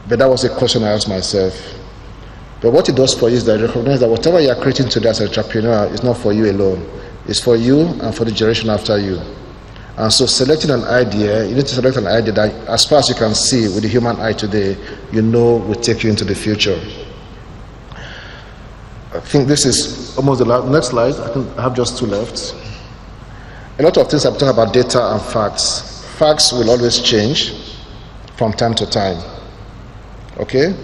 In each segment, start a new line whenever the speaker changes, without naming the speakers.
But that was a question I asked myself. But what it does for you is that you recognize that whatever you are creating today as an entrepreneur is not for you alone. It's for you and for the generation after you. And so selecting an idea, you need to select an idea that as far as you can see with the human eye today, you know will take you into the future. I think this is almost the next slide. I think I have just 2 left. A lot of things I'm talking about data and facts. Facts will always change from time to time. Okay?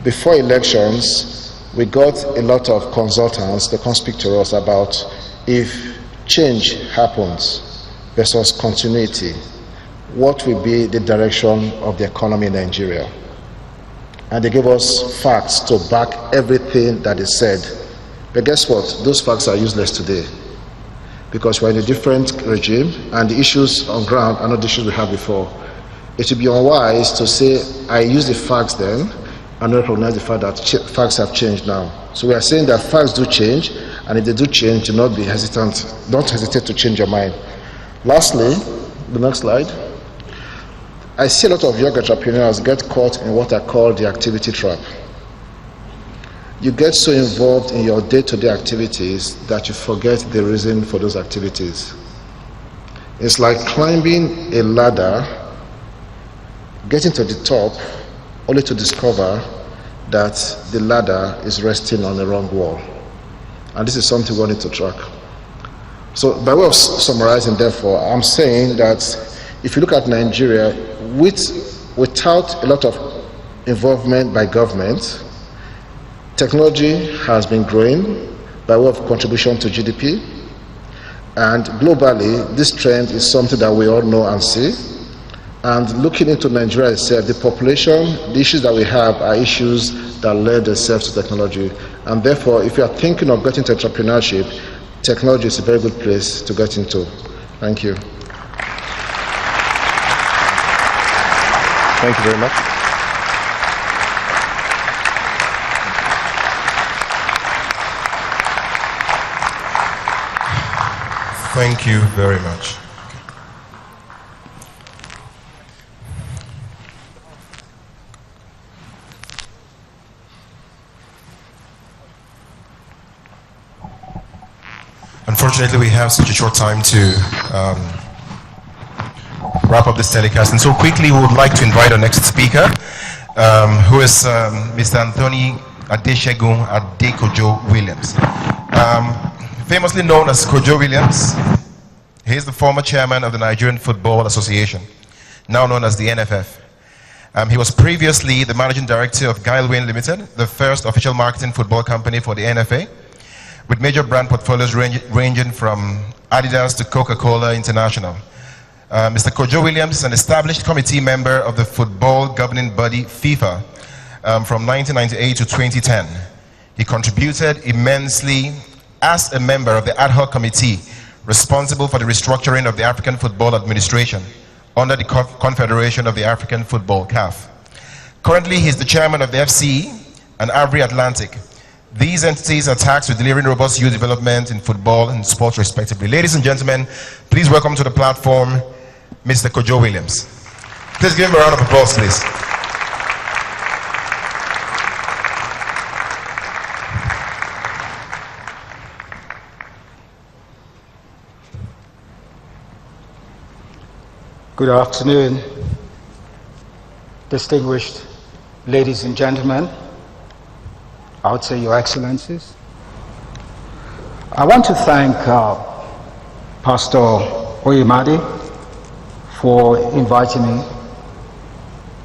Before elections, we got a lot of consultants that come speak to us about if change happens versus continuity, what will be the direction of the economy in Nigeria? And they gave us facts to back everything that is said. But guess what? Those facts are useless today because we're in a different regime and the issues on ground are not the issues we had before. It would be unwise to say, I use the facts then and recognize the fact that facts have changed now. So we are saying that facts do change, and if they do change, do not be hesitant. Don't hesitate to change your mind. Lastly, the next slide. I see a lot of young entrepreneurs get caught in what I call the activity trap. You get so involved in your day-to-day activities that you forget the reason for those activities. It's like climbing a ladder, getting to the top, only to discover that the ladder is resting on the wrong wall. And this is something we need to track. So by way of summarizing, therefore, I'm saying that if you look at Nigeria, without a lot of involvement by government, technology has been growing by way of contribution to GDP. And globally, this trend is something that we all know and see. And looking into Nigeria itself, the population, the issues that we have are issues that lend themselves to technology. And therefore, if you are thinking of getting into entrepreneurship, technology is a very good place to get into. Thank you.
Thank you very much.
Thank you very much. Unfortunately, we have such a short time to wrap up this telecast, and so quickly we would like to invite our next speaker, who is Mr. Anthony Adeshegun Adekojo Williams. Famously known as Kojo Williams, he is the former chairman of the Nigerian Football Association, now known as the NFF. He was previously the managing director of Guilewin Limited, the first official marketing football company for the NFA, with major brand portfolios ranging from Adidas to Coca-Cola International. Mr. Kojo Williams is an established committee member of the football governing body FIFA from 1998 to 2010. He contributed immensely as a member of the ad hoc committee responsible for the restructuring of the African Football Administration under the Confederation of the African Football, CAF. Currently, he is the chairman of the FCE and Avri Atlantic. These entities are tasked with delivering robust youth development in football and sports respectively. Ladies and gentlemen, please welcome to the platform Mr. Kojo Williams. Please give him a round of applause, please.
Good afternoon, distinguished ladies and gentlemen. I would say Your Excellencies. I want to thank Pastor Oyemade for inviting me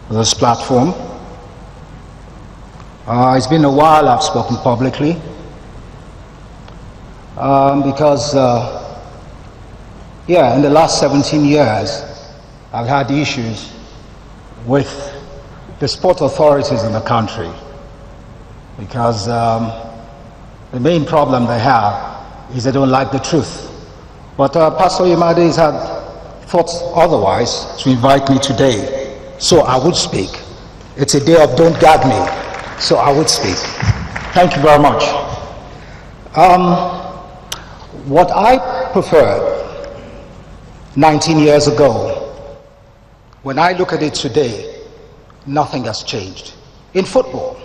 to this platform. It's been a while I've spoken publicly because in the last 17 years I've had issues with the sport authorities in the country because the main problem they have is they don't like the truth. But Pastor Oyemade has had thoughts otherwise to invite me today, so I would speak. It's a day of don't gag me, so I would speak. Thank you very much. What I preferred 19 years ago, when I look at it today, nothing has changed. in football,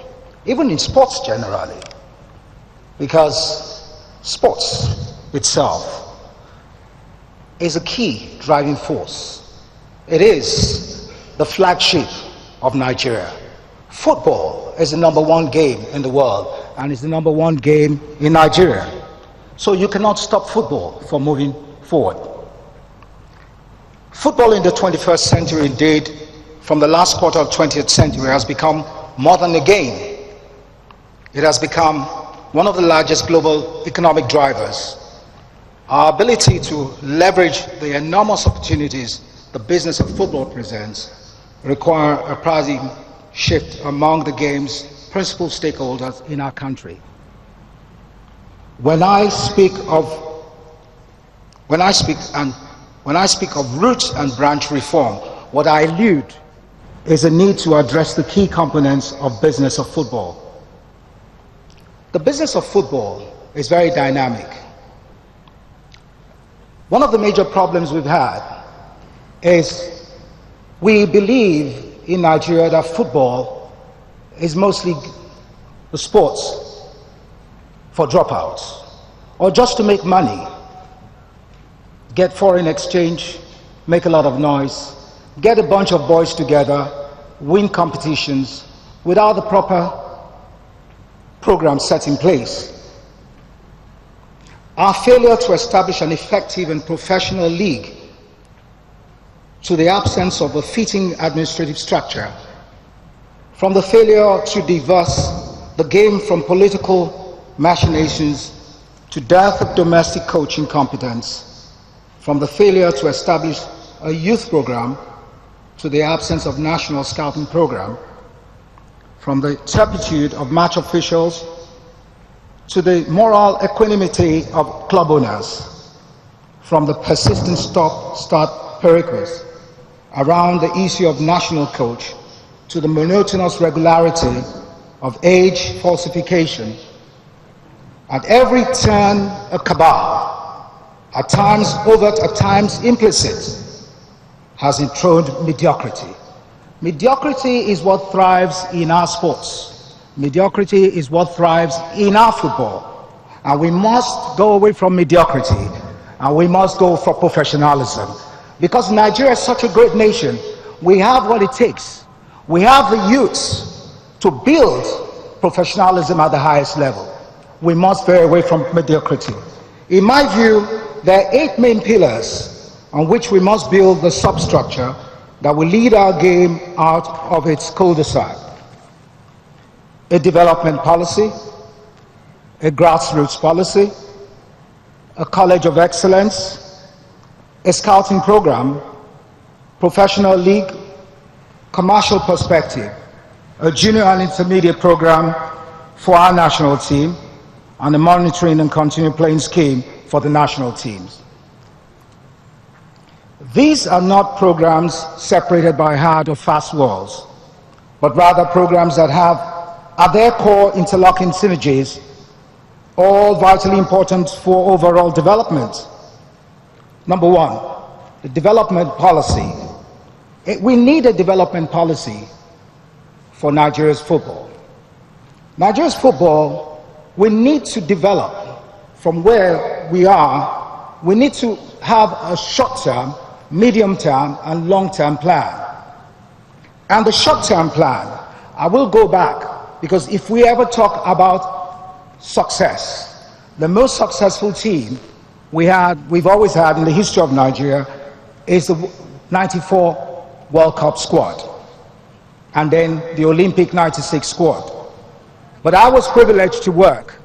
even in sports generally, because sports itself is a key driving force. It is the flagship of Nigeria. Football is the #1 game in the world and is the #1 game in Nigeria. So you cannot stop football from moving forward. Football in the 21st century, indeed, from the last quarter of the 20th century, has become more than a game. It has become one of the largest global economic drivers. Our ability to leverage the enormous opportunities the business of football presents require a paradigm shift among the game's principal stakeholders in our country. When I speak of root and branch reform, what I allude is a need to address the key components of business of football. The business of football is very dynamic. One of the major problems we've had is we believe in Nigeria that football is mostly the sports for dropouts, or just to make money, get foreign exchange, make a lot of noise, get a bunch of boys together, win competitions without the proper program set in place. Our failure to establish an effective and professional league, to the absence of a fitting administrative structure, from the failure to divorce the game from political machinations to dearth of domestic coaching competence, from the failure to establish a youth program to the absence of national scouting program, from the turpitude of match officials to the moral equanimity of club owners, from the persistent stop-start pericles around the issue of national coach to the monotonous regularity of age falsification. At every turn, a cabal, at times overt, at times implicit, has enthroned mediocrity. Mediocrity is what thrives in our sports. Mediocrity is what thrives in our football. And we must go away from mediocrity, and we must go for professionalism. Because Nigeria is such a great nation, we have what it takes. We have the youths to build professionalism at the highest level. We must veer away from mediocrity. In my view, there are 8 main pillars on which we must build the substructure that will lead our game out of its cul-de-sac. A development policy, a grassroots policy, a college of excellence, a scouting program, professional league, commercial perspective, a junior and intermediate program for our national team, and a monitoring and continuing playing scheme for the national teams. These are not programs separated by hard or fast walls, but rather programs that have at their core interlocking synergies, all vitally important for overall development. Number 1, the development policy. We need a development policy for Nigeria's football. Nigeria's football, we need to develop from where we are. We need to have a short-term, medium-term, and long-term plan. And the short-term plan, I will go back, because if we ever talk about success, the most successful team we've always had in the history of Nigeria is the '94 World Cup squad, and then the Olympic '96 squad. But I was privileged to work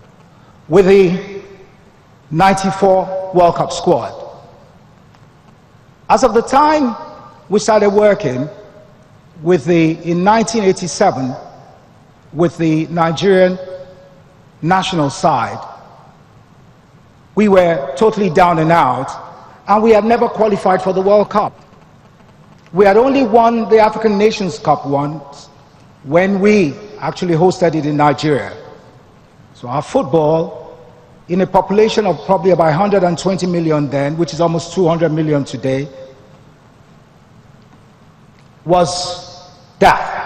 with the '94 World Cup squad. As of the time we started working in 1987 with the Nigerian national side, we were totally down and out, and we had never qualified for the World Cup. We had only won the African Nations Cup once when we actually hosted it in Nigeria. So our football, in a population of probably about 120 million then, which is almost 200 million today, was that.